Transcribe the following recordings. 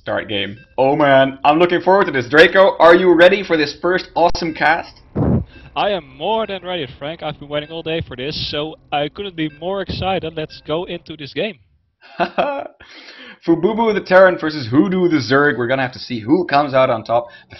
Start game. Oh man, I'm looking forward to this. Draco, are you ready for this first awesome cast? I am more than ready, Frank. I've been waiting all day for this, so I couldn't be more excited. Let's go into this game. Fububu the Terran versus Hoodoo the Zerg. We're gonna have to see who comes out on top. The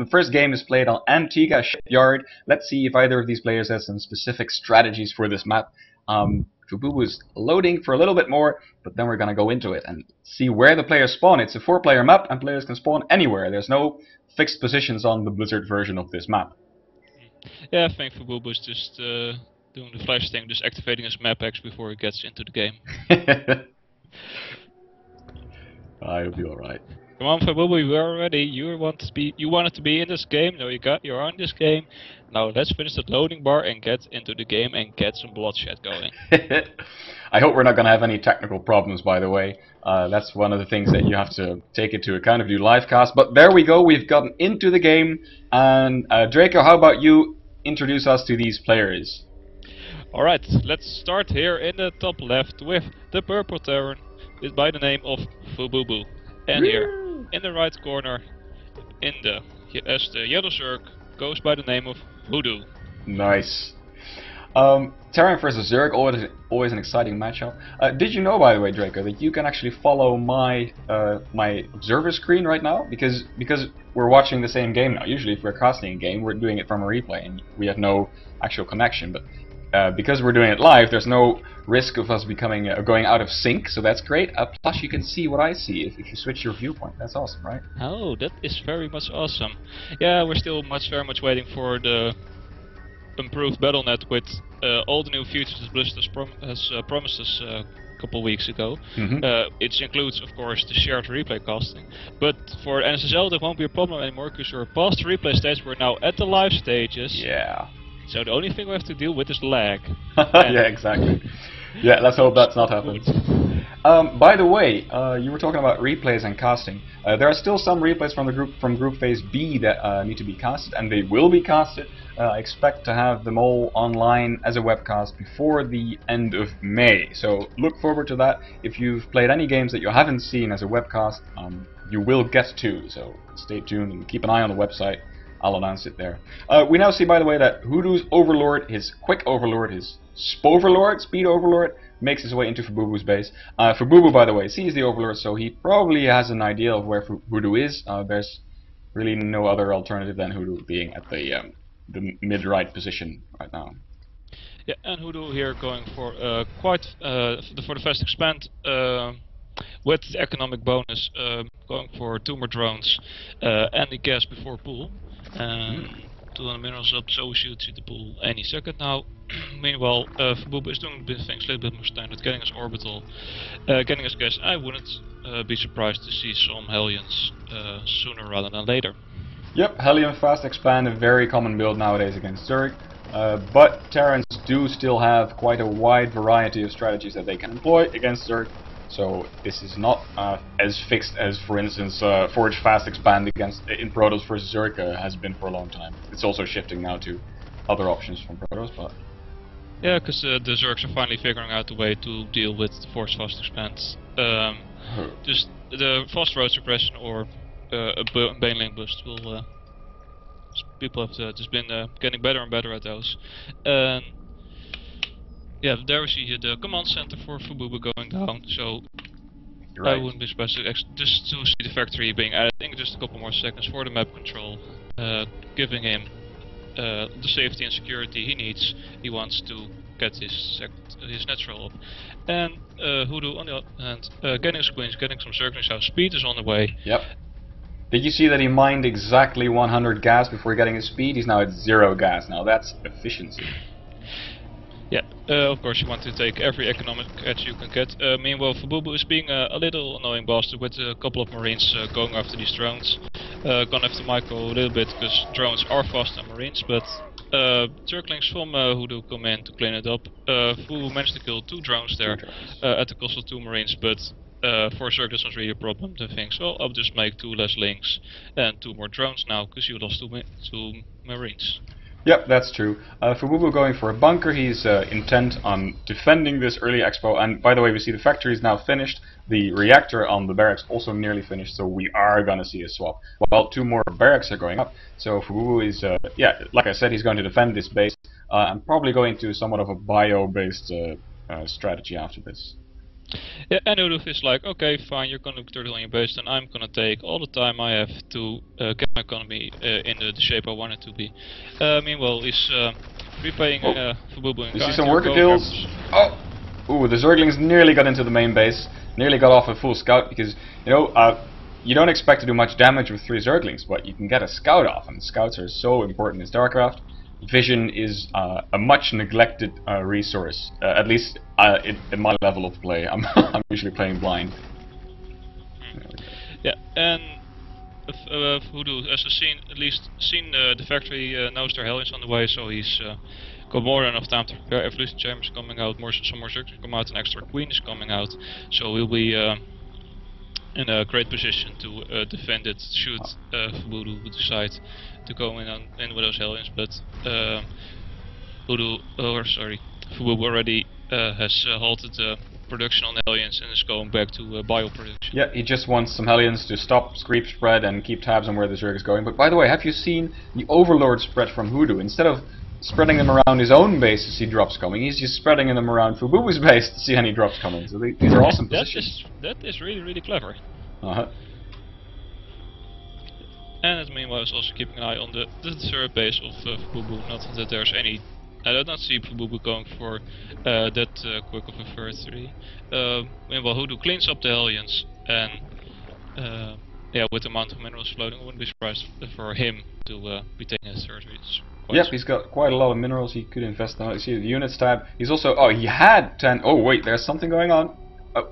first game is played on Antigua Shipyard. Let's see if either of these players has some specific strategies for this map. Fububu is loading for a little bit more, but then we're gonna go into it and see where the players spawn. It's a 4-player map, and players can spawn anywhere. There's no fixed positions on the Blizzard version of this map. Yeah, I think Fububu is just doing the flash thing, just activating his map X before he gets into the game. I'll be alright. Come on, Fububu, we're ready. You wanted to be in this game. No, you're on this game. Now let's finish that loading bar and get into the game and get some bloodshed going. I hope we're not gonna have any technical problems, by the way. That's one of the things that you have to take into account if you live cast. But there we go. We've gotten into the game. And Draco, how about you introduce us to these players? Alright, let's start here in the top left with the purple Terran by the name of Fububu. And here in the right corner, as the yellow Zerg, goes by the name of Hoodoo. Nice. Terran versus Zerg, always an exciting matchup. Did you know, by the way, Draco, that you can actually follow my my observer screen right now? Because we're watching the same game now. Usually if we're casting a game, we're doing it from a replay and we have no actual connection. But because we're doing it live, there's no risk of us becoming going out of sync, so that's great. Plus you can see what I see if you switch your viewpoint. That's awesome, right? Oh, that is very much awesome. Yeah, we're still very much waiting for the improved BattleNet with all the new features that Blizzard has promised us a couple weeks ago. It includes, of course, the shared replay casting. But for NSSL, that won't be a problem anymore because we're past the replay stage. We're now at the live stages. Yeah. So the only thing we have to deal with is lag. Yeah, exactly. Yeah, let's hope that's not happening. By the way, you were talking about replays and casting. There are still some replays from group phase B that need to be casted, and they will be casted. I expect to have them all online as a webcast before the end of May. So look forward to that. If you've played any games that you haven't seen as a webcast, you will get to. So stay tuned and keep an eye on the website. I'll announce it there. We now see, by the way, that Hoodoo's Overlord, his Quick Overlord, his Spoverlord, Speed Overlord, makes his way into Fububu's base. Fububu, by the way, sees the Overlord, so he probably has an idea of where Hoodoo is. There's really no other alternative than Hoodoo being at the mid-right position right now. Yeah, and Hoodoo here going for for the first expand with the economic bonus, going for 2 more drones and the gas before pool. 200 minerals up, so we should see the pool any second now. Meanwhile, Fububu is doing things a little bit more standard, getting his orbital, getting his gas. I wouldn't be surprised to see some Hellions sooner rather than later. Yep, Hellion fast expand, a very common build nowadays against Zerg. But Terrans do still have quite a wide variety of strategies that they can employ against Zerg. So this is not as fixed as, for instance, Forge Fast Expand in Protoss versus Zerg has been for a long time. It's also shifting now to other options from Protoss, but... Yeah, because the Zergs are finally figuring out a way to deal with the Forge Fast Expand. Just the fast road suppression or a Baneling boost will... people have just been getting better and better at those. Yeah, there we see the command center for Fububu going down, so right. I wouldn't be surprised just to see the factory being added in just a couple more seconds for the map control, giving him the safety and security he needs. He wants to get his natural up. And Hoodoo on the other hand, getting his queens, getting some circling south. Speed is on the way. Yep. Did you see that he mined exactly 100 gas before getting his speed? He's now at 0 gas. Now that's efficiency. Yeah, of course you want to take every economic edge you can get. Meanwhile, Fububu is being a little annoying bastard with a couple of marines going after these drones. Gonna have to micro a little bit because drones are faster than marines, but circlings from Hoodoo come in to clean it up. Fububu managed to kill 2 drones there at the cost of 2 marines, but for Zerg that's not really a problem. They think, so I'll just make 2 less links and 2 more drones now because you lost 2 marines. Yep, that's true. Fububu going for a bunker. He's intent on defending this early expo. And by the way, we see the factory is now finished. The reactor on the barracks also nearly finished. So we are going to see a swap. Well, 2 more barracks are going up. So Fububu is, yeah, like I said, he's going to defend this base. And probably going to somewhat of a bio-based strategy after this. Yeah, and Hoodoo is like, okay, fine, you're gonna turtle on your base, and I'm gonna take all the time I have to get my economy in the shape I want it to be. Meanwhile, he's repaying Fububu and you see some worker kills. Oh! Ooh, the Zerglings nearly got into the main base. Nearly got off a full scout because, you know, you don't expect to do much damage with 3 Zerglings, but you can get a scout off, and scouts are so important in StarCraft. Vision is a much neglected resource, at least in my level of play. I'm usually playing blind. Yeah, and Hoodoo has at least seen the factory, knows their Hellions on the way, so he's got more than enough time to prepare. Evolution Chambers coming out, some more circuits come out, an extra Queen is coming out, so he'll be in a great position to defend it should Fububu decide to go in with those Hellions, but Fububu already has halted production on Hellions and is going back to bio production. Yeah, he just wants some Hellions to stop creep spread and keep tabs on where the Zerg is going. But by the way, have you seen the Overlord spread from Hoodoo? Instead of spreading them around his own base to see drops coming, he's just spreading them around Fububu's base to see any drops coming. So these are awesome positions. That is really, really clever. Uh-huh. And meanwhile, is also keeping an eye on the third base of Fububu. Not that there's any. I do not see Fububu going for that quick of a victory. Meanwhile, Hoodoo cleans up the Hellions, and yeah, with the amount of minerals floating, I wouldn't be surprised for him to be taking a third. Yep, he's got quite a lot of minerals he could invest in. You see the units tab. He's also. Oh, he had 10. Oh, wait, there's something going on.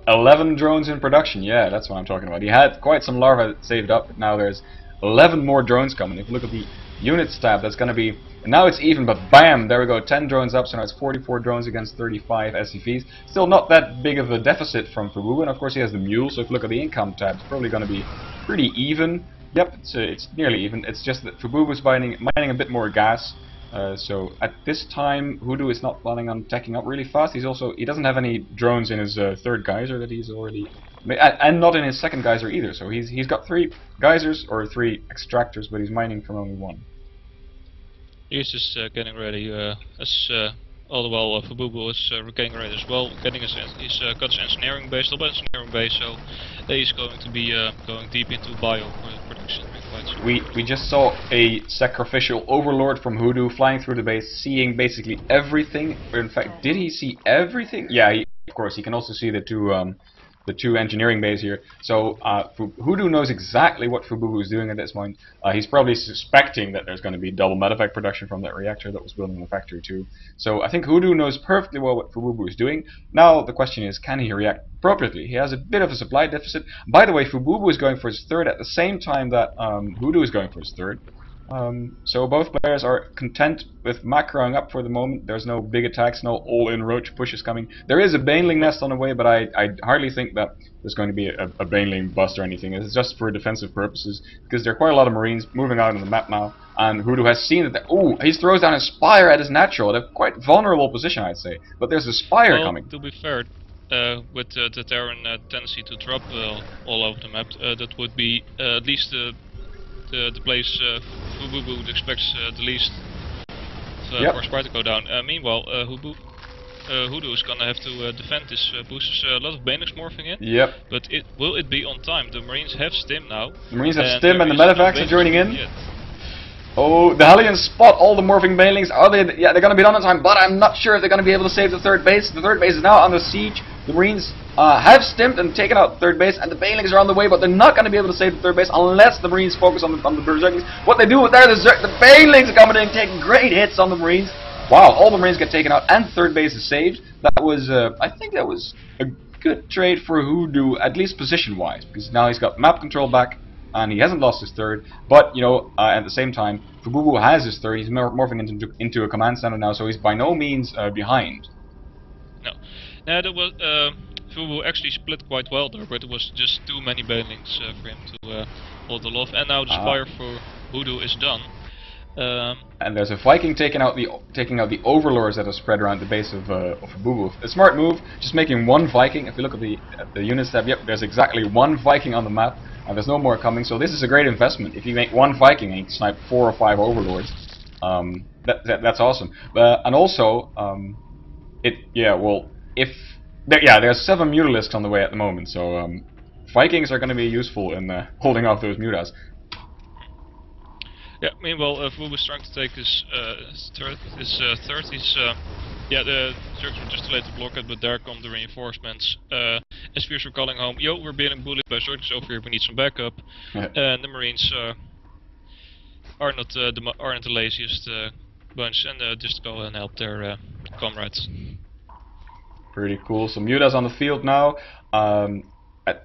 11 drones in production. Yeah, that's what I'm talking about. He had quite some larvae saved up, but now there's 11 more drones coming. If you look at the units tab, that's going to be... Now it's even, but bam, there we go, 10 drones up, so now it's 44 drones against 35 SCVs. Still not that big of a deficit from Fububu, and of course he has the mule, so if you look at the income tab, it's probably going to be pretty even. Yep, it's nearly even. It's just that Fububu's mining a bit more gas. So at this time, Hoodoo is not planning on teching up really fast. He doesn't have any drones in his third geyser that he's already, and not in his second geyser either. So he's got 3 geysers or 3 extractors, but he's mining from only 1. He's just getting ready. All the while, Fububu is getting ready as well. He's got his engineering base, still engineering base, so he's going to be going deep into bio production. We just saw a sacrificial overlord from Hoodoo flying through the base, seeing basically everything. Or in fact, did he see everything? Yeah, of course. He can also see the two engineering bays here. So Hoodoo knows exactly what Fububu is doing at this point. He's probably suspecting that there's going to be double medevac production from that reactor that was building the factory too. So I think Hoodoo knows perfectly well what Fububu is doing. Now the question is, can he react appropriately? He has a bit of a supply deficit. By the way, Fububu is going for his third at the same time that Hoodoo is going for his third. So both players are content with macroing up for the moment. There's no big attacks, no all-in roach pushes coming. There is a Baneling nest on the way, but I hardly think that there's going to be a Baneling bust or anything. It's just for defensive purposes, because there are quite a lot of Marines moving out on the map now, and Hoodoo has seen that. Ooh, he throws down his Spire at his natural, at a quite vulnerable position, I'd say. But there's a Spire coming. To be fair, with the Terran tendency to drop all over the map, that would be at least the place Fububu expects the least for Spire to go down. Meanwhile, Hoodoo is gonna have to defend this boost. There's a lot of Banelings morphing in. Yep. But will it be on time? The Marines have stim now. The Marines have stim and the medevacs are joining in. Oh, the Hellions spot all the morphing Banelings. Are they? Yeah, they're gonna be done on time, but I'm not sure if they're gonna be able to save the third base. The third base is now under siege. The Marines have stimmed and taken out third base, and the Banelings are on the way, but they're not going to be able to save the third base unless the Marines focus on the Berserkers. What they do with there, the Banelings are coming in and taking great hits on the Marines. Wow, all the Marines get taken out, and third base is saved. That was, I think that was a good trade for Hoodoo, at least position-wise, because now he's got map control back, and he hasn't lost his third. But, you know, at the same time, Fububu has his third. He's morphing into a command center now, so he's by no means behind. No. Now, there was, Fububu actually split quite well there, but it was just too many Banelings for him to hold the off. And now the Spire for Hoodoo is done. And there's a Viking taking out the overlords that are spread around the base of Fububu. A smart move, just making one Viking. If you look at the units tab, yep, there's exactly one Viking on the map, and there's no more coming. So this is a great investment. If you make one Viking and you snipe 4 or 5 overlords, that's awesome. And also, there's 7 Mutalisks on the way at the moment. So Vikings are going to be useful in holding off those Mutas. Yeah, meanwhile, Fububu is trying to take his third. The Turks were just too late to block it, but there come the reinforcements. SPs were calling home, yo, we're being bullied by Turks over here, we need some backup. And the Marines aren't the laziest bunch, and just go and help their comrades. Pretty cool. Some Mutas on the field now.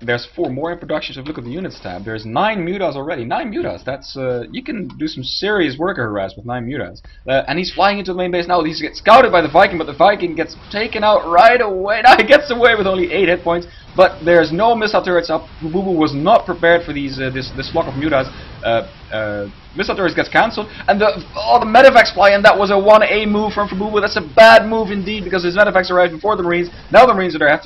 There's 4 more in production, so if you look at the units tab, there's 9 Mutas already. 9 Mutas, that's, you can do some serious worker harass with 9 Mutas. And he's flying into the main base now. He gets scouted by the Viking, but the Viking gets taken out right away. Now he gets away with only 8 hit points, but there's no missile turrets up. Fububu was not prepared for these this flock of Mutas. Missile turrets gets cancelled, and the medevacs fly in. That was a 1A move from Fububu. That's a bad move indeed, because his medevacs arrived before the Marines. Now the Marines are there,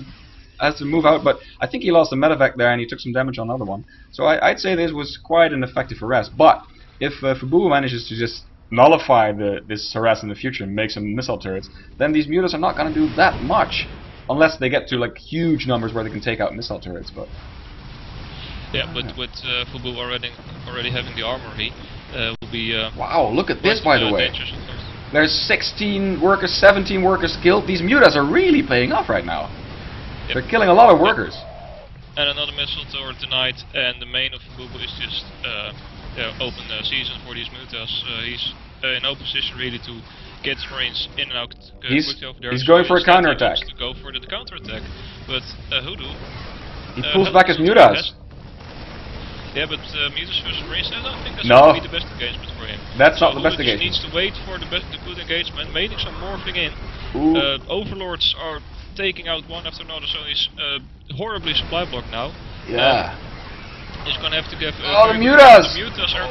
has to move out, but I think he lost a medevac there and he took some damage on another one. So I'd say this was quite an effective harass. But if Fububu manages to just nullify this harass in the future and make some missile turrets, then these Mutas are not going to do that much, unless they get to like huge numbers where they can take out missile turrets. But with Fububu already having the armory, will be wow! Look at this, by the way. There's 16 workers, 17 workers killed. These Mutas are really paying off right now. They're killing a lot of workers. And another missile turret tonight, and the main of Fububu is just open season for these Mutas. He's in no position really to get his Marines in and out quickly over there. He's going for a counterattack. To go for the counterattack, but Hoodoo. He pulls back his Mutas. Yeah, but Mutas versus Marines, I don't think that's going to be the best engagement for him. That's not the best engagement. He needs to wait for the good engagement. Maybe some morphing in. Overlords are taking out one after another, so he's horribly supply blocked now. Yeah. He's gonna have to give. The Mutas! The Mutas are.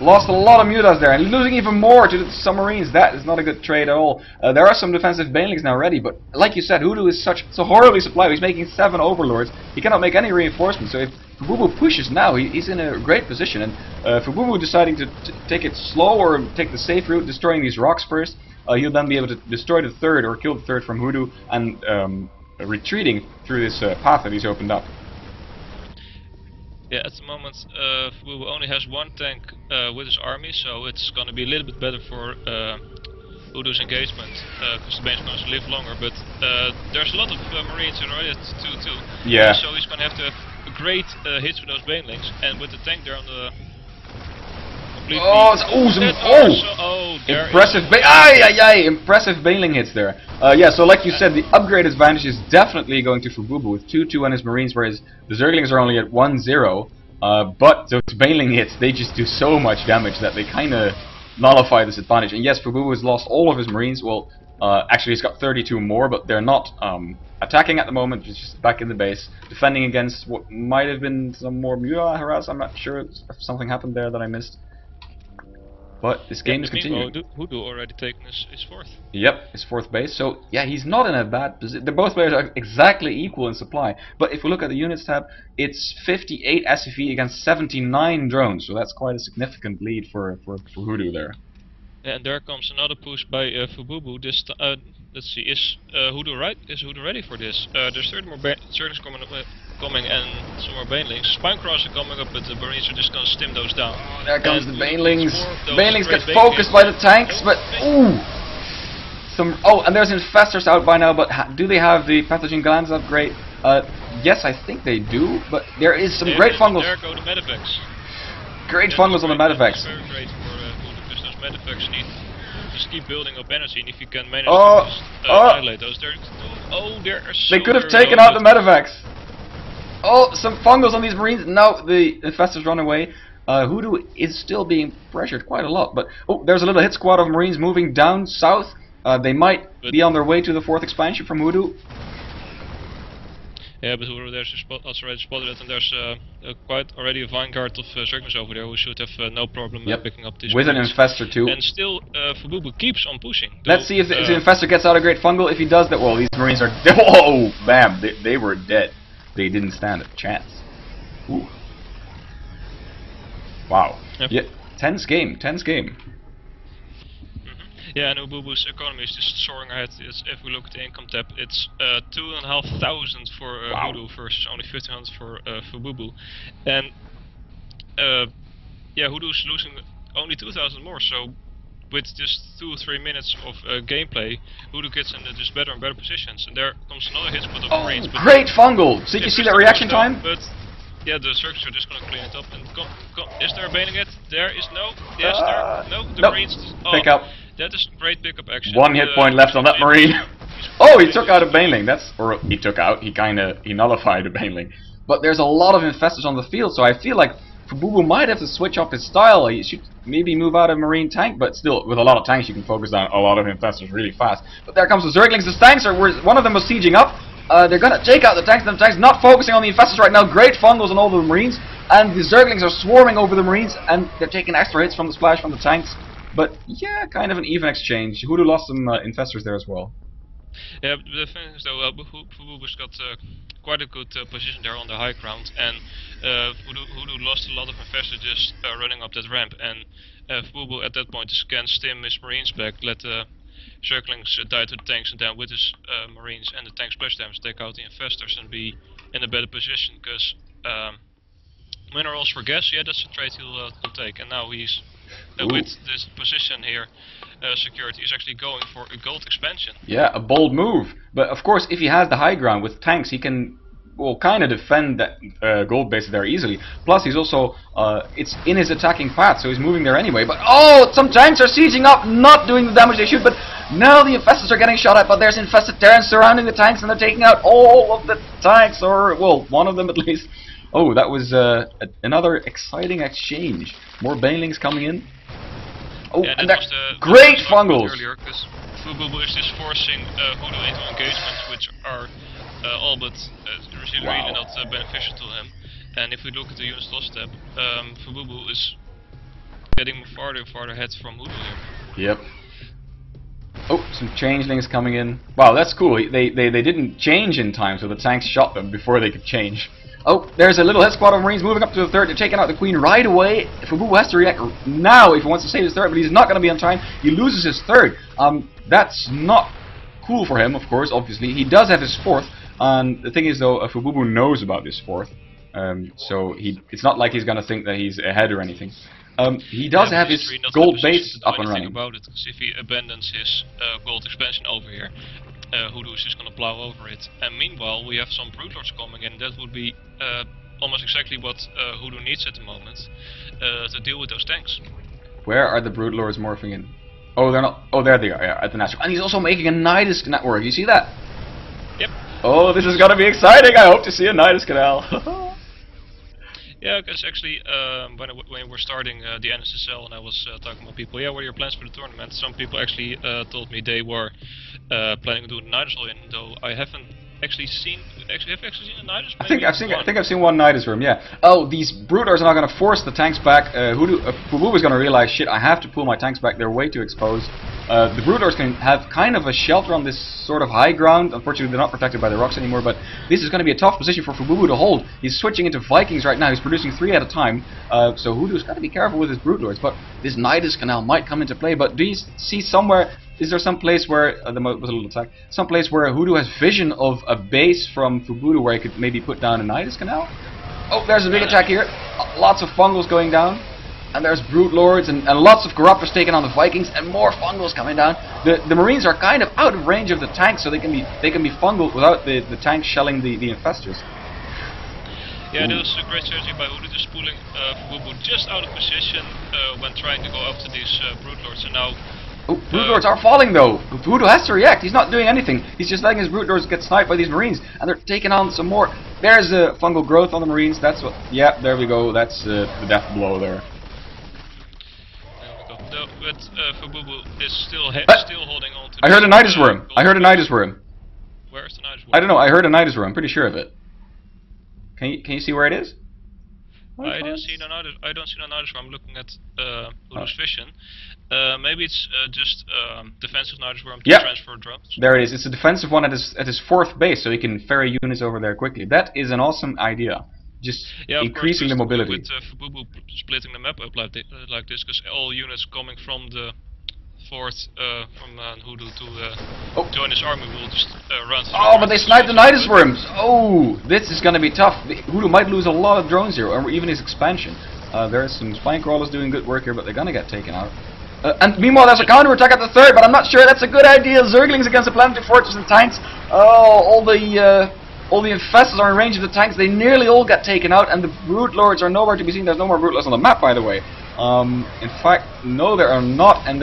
Lost a lot of Mutas there, and losing even more to the submarines. That is not a good trade at all. There are some defensive banelings now ready, but like you said, Hoodoo is so horribly supplied. He's making 7 overlords. He cannot make any reinforcements. So if Fububu pushes now, he's in a great position. And Fububu deciding to take it slow or take the safe route, destroying these rocks first. He'll then be able to destroy the 3rd or kill the 3rd from Hoodoo and retreating through this path that he's opened up. Yeah, at the moment Fububu only has 1 tank with his army, so it's going to be a little bit better for Hoodoo's engagement, because the bane's going to live longer, but there's a lot of Marines already at 2-2. Yeah. So he's going to have great hits with those banelings, and with the tank there on the... Impressive baneling hits there. So like you said, the upgrade advantage is definitely going to Fububu with 2-2 on his Marines, whereas the Zerglings are only at 1-0. But those baneling hits, they just do so much damage that they kind of nullify this advantage. And yes, Fububu has lost all of his Marines. Well, actually he's got 32 more, but they're not attacking at the moment. He's just back in the base, defending against what might have been some more Muta harass. I'm not sure if something happened there that I missed. But this game is continuing. Hoodoo already taken his 4th. Yep, his 4th base. So yeah, he's not in a bad position. Both players are exactly equal in supply. But if we look at the units tab, it's 58 SCV against 79 drones. So that's quite a significant lead for Hoodoo there. Yeah, and there comes another push by Fububu. This let's see, is Hoodoo right? Is Hoodoo ready for this? There's 30 more Zerglings coming and some more banelings. Spinecross are coming up, but the Marines are just going to stim those down. There comes the banelings. Banelings get focused by the tanks, but and there's infestors out by now. But do they have the pathogen glands upgrade? Yes, I think they do. But there is some great fungals. There go the medevacs. Great fungals on the medevacs. Very great for because those medevacs need just keep building up energy, and if you can manage to just annihilate those, they could have taken out the medevacs. Some fungals on these Marines. Now the infestors run away. Hoodoo is still being pressured quite a lot, but there's a little hit squad of Marines moving down south. They might be on their way to the 4th expansion from Hoodoo. Yeah, but there's a spot, also already spotted it, and there's quite already a vanguard of Zerglings over there who should have no problem picking up these with an points. infestor too. And still, Fububu keeps on pushing. Let's see if the infestor gets out a great fungal. If he does that, well, these marines are... Whoa! Bam! They were dead. They didn't stand a chance. Ooh. Wow. Yep. Yeah, tense game. Yeah, and Fububu's economy is just soaring ahead. If we look at the income tab, it's 2,500 for Hoodoo versus only 1,500 for Fububu. And yeah, Hoodoo's losing only 2,000 more, so with just 2 or 3 minutes of gameplay, Hoodoo gets into just better and better positions. And there comes another hit spot of Marines. Great fungal! Did you see that reaction time? But yeah, the circus are just gonna clean it up. And is there a bailing it? There is no. Yes, there. No, the Marines. Pick up. That is great pickup action. 1 hit point left on that Marine. Oh, he took out a Baneling. He nullified a Baneling. But there's a lot of infestors on the field, so I feel like Fububu might have to switch up his style. He should maybe move out a Marine tank, but still, with a lot of tanks, you can focus on a lot of infestors really fast. But there comes the Zerglings. The tanks are, one of them was sieging up. They're gonna take out the tanks. The tanks not focusing on the infestors right now. Great fungals on all the Marines, and the Zerglings are swarming over the Marines, and they're taking extra hits from the splash from the tanks. But yeah, kind of an even exchange. Hoodoo lost some infestors there as well. Yeah, but the thing is though, Fububu's got quite a good position there on the high ground, and Hoodoo lost a lot of infestors just running up that ramp, and Fububu at that point just can stim his Marines back, let the Zerglings die to the tanks, and then with his Marines and the tank splash damage take out the infestors and be in a better position, because minerals for gas, yeah, that's a trade he'll take, and now he's with this position here secured, he's actually going for a gold expansion. Yeah, a bold move. But of course, if he has the high ground with tanks, he can, well, kind of defend that gold base there easily. Plus, he's also, it's in his attacking path, so he's moving there anyway. But oh, some tanks are sieging up, not doing the damage they should. But now the infestors are getting shot at. But there's infested Terrans surrounding the tanks, and they're taking out all of the tanks, or well, one of them at least. Oh, that was another exciting exchange. More Banelings coming in. Oh, yeah, and that great fungals! Earlier, because Fububu is just forcing Hoodoo into engagements which are all but really not beneficial to him. And if we look at the units lost tab, Fububu is getting farther and farther ahead from Hoodoo here. Yep. Oh, some changelings coming in. Wow, that's cool. They didn't change in time, so the tanks shot them before they could change. Oh, there's a little head squad of Marines moving up to the third. They're taking out the Queen right away. Fububu has to react now if he wants to save his third, but he's not going to be on time. He loses his third. That's not cool for him, of course, obviously. He does have his fourth. The thing is, though, Fububu knows about this fourth. So it's not like he's going to think that he's ahead or anything. He does have his gold base up and running. About it, because if he abandons his gold expansion over here, Hoodoo is just going to plow over it. And meanwhile, we have some Broodlords coming in. That would be almost exactly what Hoodoo needs at the moment to deal with those tanks. Where are the Broodlords morphing in? Oh, they're not. Oh, there they are. Yeah, at the natural. And he's also making a Nidus network. You see that? Yep. Oh, this is going to be exciting. I hope to see a Nidus canal. Yeah, because actually, when we're starting the NSSL and I was talking about people, yeah, what are your plans for the tournament? Some people actually told me they were planning to do the Nidus in, though I haven't actually seen. Have you actually seen a Nidus? I think I've seen one Nidus room. Yeah. Oh, these Broodlords are not going to force the tanks back. Fububu is going to realize, shit, I have to pull my tanks back. They're way too exposed. The Broodlords can have kind of a shelter on this sort of high ground. Unfortunately, they're not protected by the rocks anymore, but this is going to be a tough position for Fububu to hold. He's switching into Vikings right now. He's producing 3 at a time, so Hoodoo's got to be careful with his Broodlords. But this Nidus Canal might come into play. But do you see somewhere? Is there some place where there was a little attack? Some place where Hoodoo has vision of a base from Fububu where he could maybe put down a Nidus Canal? Oh, there's a big attack here. Lots of fungals going down. And there's Broodlords and lots of Corruptors taking on the Vikings, and more fungals coming down. The Marines are kind of out of range of the tanks, so they can be fungled without the tanks shelling the infestors. Yeah, that was a great strategy by Hoodoo, just pulling Fububu just out of position when trying to go after these Broodlords, and now. Oh, Broodlords are falling though. Hoodoo has to react. He's not doing anything. He's just letting his Broodlords get sniped by these Marines, and they're taking on some more. There's fungal growth on the Marines. That's what. Yeah, there we go. That's the death blow there. No, but Fububu is still holding on to. I heard a Nidus worm. I heard a Nidus worm. Where's the Nidus worm? I don't know. I heard a Nidus worm. I'm pretty sure of it. Can you see where it is? I don't see no notice. I'm looking at Hoodoo's vision. Maybe it's just defensive notice where I'm to transfer drones. There it is. It's a defensive one at his fourth base, so he can ferry units over there quickly. That is an awesome idea. Just increasing the mobility. With Fububu splitting the map up like this, because all units coming from the fourth from Hoodoo to join his army will just run through. Oh, but they sniped the Nidus worms! Oh, this is gonna be tough. Hoodoo might lose a lot of drones here, or even his expansion. There's some spine crawlers doing good work here, but they're gonna get taken out. And meanwhile, there's a counter-attack at the third, but I'm not sure that's a good idea. Zerglings against the planetary fortress and tanks. Oh, all the infestors are in range of the tanks. They nearly all got taken out, and the Brood Lords are nowhere to be seen. There's no more Brood Lords on the map, by the way. In fact, no, there are not, and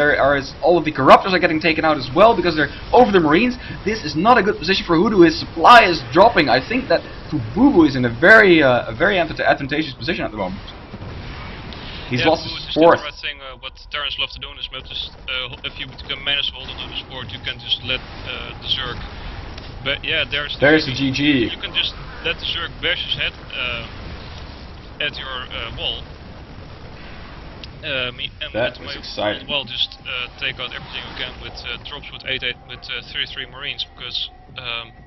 all of the Corruptors are getting taken out as well because they're over the Marines. This is not a good position for Hoodoo. His supply is dropping. I think that Fububu is in a very advantageous position at the moment. He's lost his fourth. The thing, what Terrans love to do in this map is, if you can manage to hold onto the sport, you can just let the Zerg. But yeah, there's the GG. You can just let the Zerg bash his head at your wall. That was exciting. Well, just take out everything you can with drops with 33 Marines, because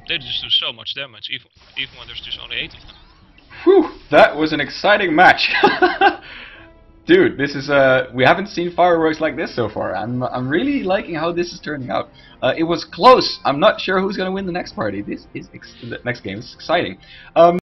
they just do so much damage, even when there's just only 8 of them. Whew, that was an exciting match. Dude, this is we haven't seen fireworks like this so far. I'm really liking how this is turning out. It was close. I'm not sure who's going to win the next party. The next game is exciting.